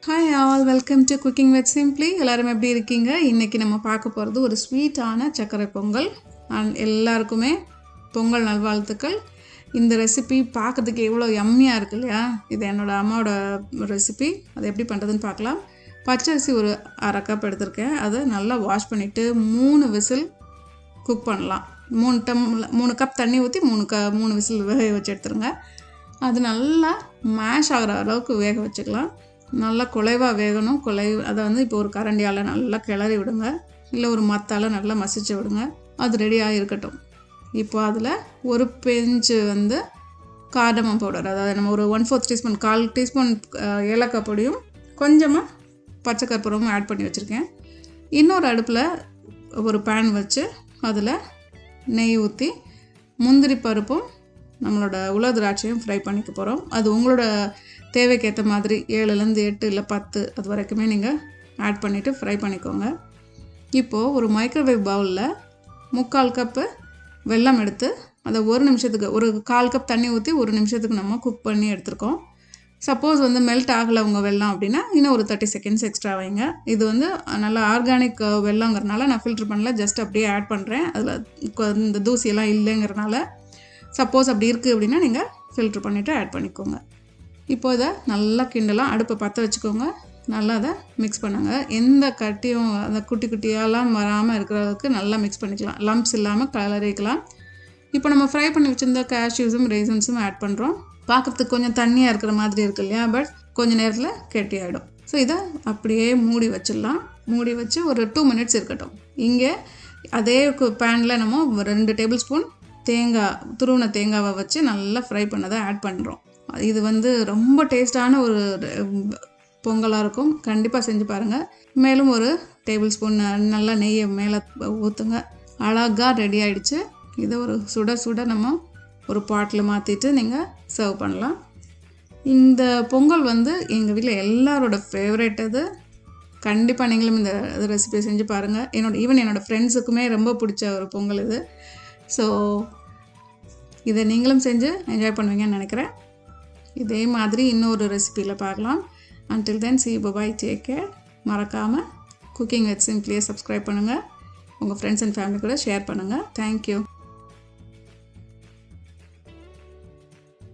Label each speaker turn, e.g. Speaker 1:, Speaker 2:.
Speaker 1: Hi all, welcome to cooking with simply. எல்லோரும் எப்படி இருக்கீங்க? இன்றைக்கி நம்ம பார்க்க போகிறது ஒரு ஸ்வீட்டான சர்க்கரை பொங்கல். எல்லாருக்குமே பொங்கல் நல்வாழ்த்துக்கள். இந்த ரெசிபி பார்க்கறதுக்கு எவ்வளோ யம்மியாக இருக்குது இல்லையா? இது என்னோடய அம்மாவோட ரெசிபி. அதை எப்படி பண்ணுறதுன்னு பார்க்கலாம். பச்சரிசி ஒரு 1/2 கப் எடுத்திருக்கேன். அதை நல்லா வாஷ் பண்ணிவிட்டு 3 விசில் குக் பண்ணலாம். 3 கப் தண்ணி ஊற்றி 3 விசில் வேக வச்சு எடுத்துருங்க. அது நல்லா மேஷ் ஆகிற அளவுக்கு வேக வச்சுக்கலாம். நல்லா குலைவாக வேகணும். அதை இப்போ ஒரு கரண்டியால் நல்லா கிளறி விடுங்க, இல்லை ஒரு மத்தால் நல்லா மசிச்சு விடுங்க. அது ரெடியாக இருக்கட்டும். இப்போ அதில் ஒரு பிஞ்சு கார்டமம் பவுடர், அதாவது நம்ம ஒரு 1/4 டீஸ்பூன் 1/4 டீஸ்பூன் ஏலக்காய் பொடியும் கொஞ்சமாக பச்சை கற்பூரமும் ஆட் பண்ணி வச்சுருக்கேன். இன்னொரு அடுப்பில் ஒரு பேன் வச்சு அதில் நெய் ஊற்றி முந்திரி பருப்பும் நம்மளோட உலர் திராட்சையும் ஃப்ரை பண்ணிக்க போகிறோம். அது உங்களோட தேவைக்கேற்ற மாதிரி 7லேருந்து 8 இல்லை 10 அது வரைக்குமே நீங்கள் ஆட் பண்ணிவிட்டு ஃப்ரை பண்ணிக்கோங்க. இப்போது ஒரு மைக்ரோவேவ் பவுலில் 3/4 கப்பு வெல்லம் எடுத்து அதை 1 நிமிஷத்துக்கு ஒரு 1/4 கப் தண்ணி ஊற்றி 1 நிமிஷத்துக்கு நம்ம குக் பண்ணி எடுத்துருக்கோம். சப்போஸ் மெல்ட் ஆகலை உங்கள் வெல்லம் அப்படின்னா இன்னும் ஒரு 30 செகண்ட்ஸ் எக்ஸ்ட்ரா வைங்க. இது நல்லா ஆர்கானிக் வெல்லங்கிறதுனால நான் ஃபில்ட்ரு பண்ணல, ஜஸ்ட் அப்படியே ஆட் பண்ணுறேன். அதில் இந்த தூசியெல்லாம் இல்லைங்கிறனால. சப்போஸ் அப்படி இருக்குது அப்படின்னா நீங்கள் ஃபில்ட்ரு பண்ணிவிட்டு ஆட் பண்ணிக்கோங்க. இப்போ இதை நல்லா கிண்டலாம். அடுப்பை பற்ற வச்சுக்கோங்க. நல்லா அதை மிக்ஸ் பண்ணுங்கள். எந்த கட்டியும் அந்த குட்டி குட்டியெல்லாம் வராமல் இருக்கிறதுக்கு நல்லா மிக்ஸ் பண்ணிக்கலாம். லம்ப்ஸ் இல்லாமல் கலரிக்கலாம். இப்போ நம்ம ஃப்ரை பண்ணி வச்சுருந்த கேஷ்யூஸும் ரேசன்ஸும் ஆட் பண்ணுறோம். பார்க்குறதுக்கு கொஞ்சம் தண்ணியாக இருக்கிற மாதிரி இருக்கு இல்லையா? பட் கொஞ்சம் நேரத்தில் கெட்டி ஆகிடும். ஸோ இதை அப்படியே மூடி வச்சிடலாம். மூடி வச்சு ஒரு 2 மினிட்ஸ் இருக்கட்டும். இங்கே அதே பேனில் நம்ம 2 டேபிள் ஸ்பூன் துருவின தேங்காவை வச்சு நல்லா ஃப்ரை பண்ணதை ஆட் பண்ணுறோம். இது ரொம்ப டேஸ்டான ஒரு பொங்கலாக இருக்கும். கண்டிப்பாக செஞ்சு பாருங்கள். மேலும் ஒரு டேபிள் ஸ்பூன் நல்லா நெய்யை மேலே ஊற்றுங்க. அழகாக ரெடி ஆகிடுச்சு. இதை ஒரு சுட நம்ம ஒரு பாட்டில் மாற்றிட்டு நீங்கள் சர்வ் பண்ணலாம். இந்த பொங்கல் எங்கள் வீட்டில் எல்லாரோட ஃபேவரட். அது கண்டிப்பாக நீங்களும் இந்த ரெசிபியை செஞ்சு பாருங்கள். என்னோடய ஃப்ரெண்ட்ஸுக்குமே ரொம்ப பிடிச்ச ஒரு பொங்கல் இது. ஸோ இதை நீங்களும் செஞ்சு என்ஜாய் பண்ணுவீங்கன்னு நினைக்கிறேன். இதே மாதிரி இன்னொரு ரெசிபியில் பார்க்கலாம். Until then, see you, bye-bye, take care. மறக்காமல் குக்கிங் வித் சிம்ப்ளியை சப்ஸ்கிரைப் பண்ணுங்கள். உங்கள் ஃப்ரெண்ட்ஸ் அண்ட் ஃபேமிலி கூட ஷேர் பண்ணுங்கள். தேங்க்யூ.